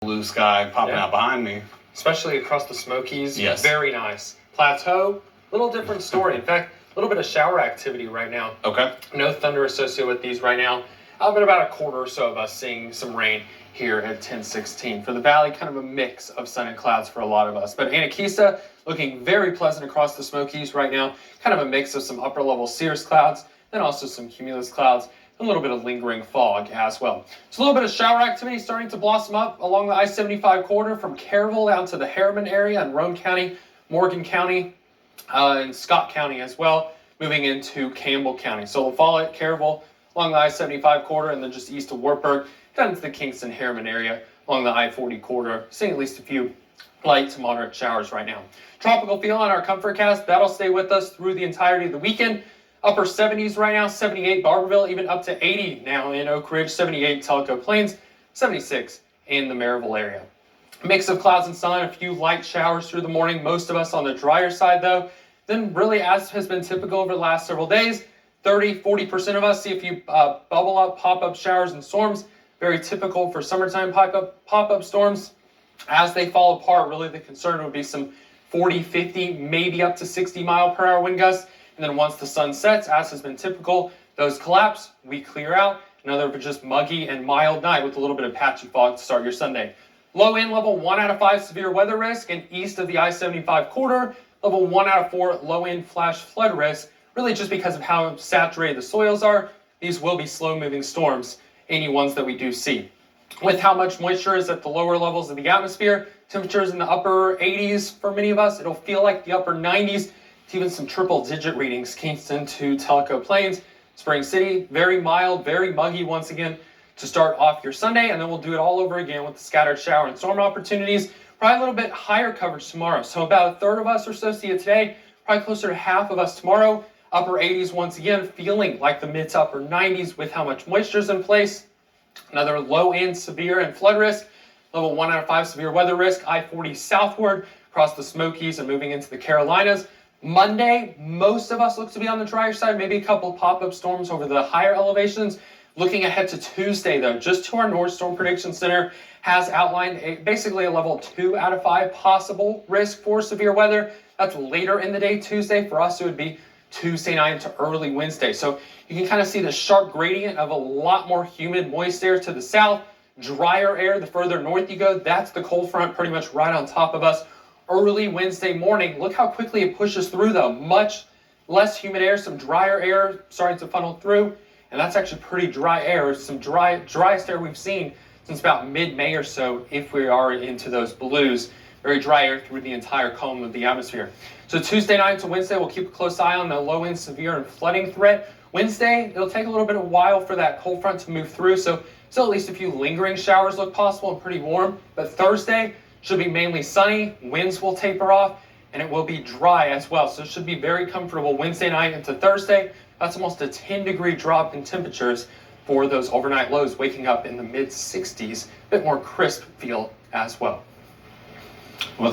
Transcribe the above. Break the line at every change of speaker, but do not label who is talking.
Blue sky popping out behind me.
Especially across the Smokies.
Yes.
Very nice. Plateau, little different story. In fact, a little bit of shower activity right now.
Okay.
No thunder associated with these right now. But about a quarter or so of us seeing some rain here at 10:16. For the valley, kind of a mix of sun and clouds for a lot of us. But Anakeesa looking very pleasant across the Smokies right now. Kind of a mix of some upper level cirrus clouds, then also some cumulus clouds, a little bit of lingering fog as well. So a little bit of shower activity starting to blossom up along the I-75 corridor from Caryville down to the Harriman area in Roane County, Morgan County, and Scott County as well, moving into Campbell County. So we'll follow it, Caryville, along the I-75 corridor, and then just east of Wartburg, down into the Kingston Harriman area along the I-40 corridor, seeing at least a few light to moderate showers right now. Tropical feel on our comfortcast, that'll stay with us through the entirety of the weekend. Upper 70s right now, 78 Barberville, even up to 80 now in Oak Ridge, 78 Tellico Plains, 76 in the Maryville area. A mix of clouds and sun, a few light showers through the morning, most of us on the drier side though. Then really, as has been typical over the last several days, 30-40% of us see a few bubble up, pop-up showers and storms. Very typical for summertime pop-up storms. As they fall apart, really the concern would be some 40, 50, maybe up to 60 mile per hour wind gusts. And then once the sun sets, as has been typical, those collapse, we clear out. Another just muggy and mild night with a little bit of patchy fog to start your Sunday. Low wind level 1 out of 5 severe weather risk, and east of the I-75 corridor, level 1 out of 4 low wind flash flood risk. Really just because of how saturated the soils are, these will be slow moving storms, any ones that we do see. With how much moisture is at the lower levels of the atmosphere, temperatures in the upper 80s for many of us, it'll feel like the upper 90s, to even some triple digit readings, Kingston to Tellico Plains, Spring City, very mild, very muggy once again to start off your Sunday, and then we'll do it all over again with the scattered shower and storm opportunities. Probably a little bit higher coverage tomorrow, so about a third of us or so see it today, probably closer to half of us tomorrow. Upper 80s once again, feeling like the mid to upper 90s with how much moisture is in place. Another low end severe and flood risk, level 1 out of 5 severe weather risk, I-40 southward across the Smokies and moving into the Carolinas. Monday, most of us look to be on the drier side, maybe a couple pop-up storms over the higher elevations. Looking ahead to Tuesday though, just to our North Storm Prediction Center has outlined basically a level 2 out of 5 possible risk for severe weather. That's later in the day Tuesday. For us, it would be Tuesday night into early Wednesday. So you can kind of see the sharp gradient of a lot more humid, moist air to the south, drier air the further north you go. That's the cold front pretty much right on top of us. Early Wednesday morning, look how quickly it pushes through though. Much less humid air, some drier air starting to funnel through. And that's actually pretty dry air, some driest air we've seen since about mid-May or so, if we are into those blues. Very dry air through the entire column of the atmosphere. So Tuesday night to Wednesday, we'll keep a close eye on the low end severe and flooding threat. Wednesday, it'll take a little bit of a while for that cold front to move through, so still at least a few lingering showers look possible and pretty warm. But Thursday should be mainly sunny, winds will taper off, and it will be dry as well. So it should be very comfortable Wednesday night into Thursday. That's almost a 10-degree drop in temperatures for those overnight lows, waking up in the mid-60s, a bit more crisp feel as well.
Well,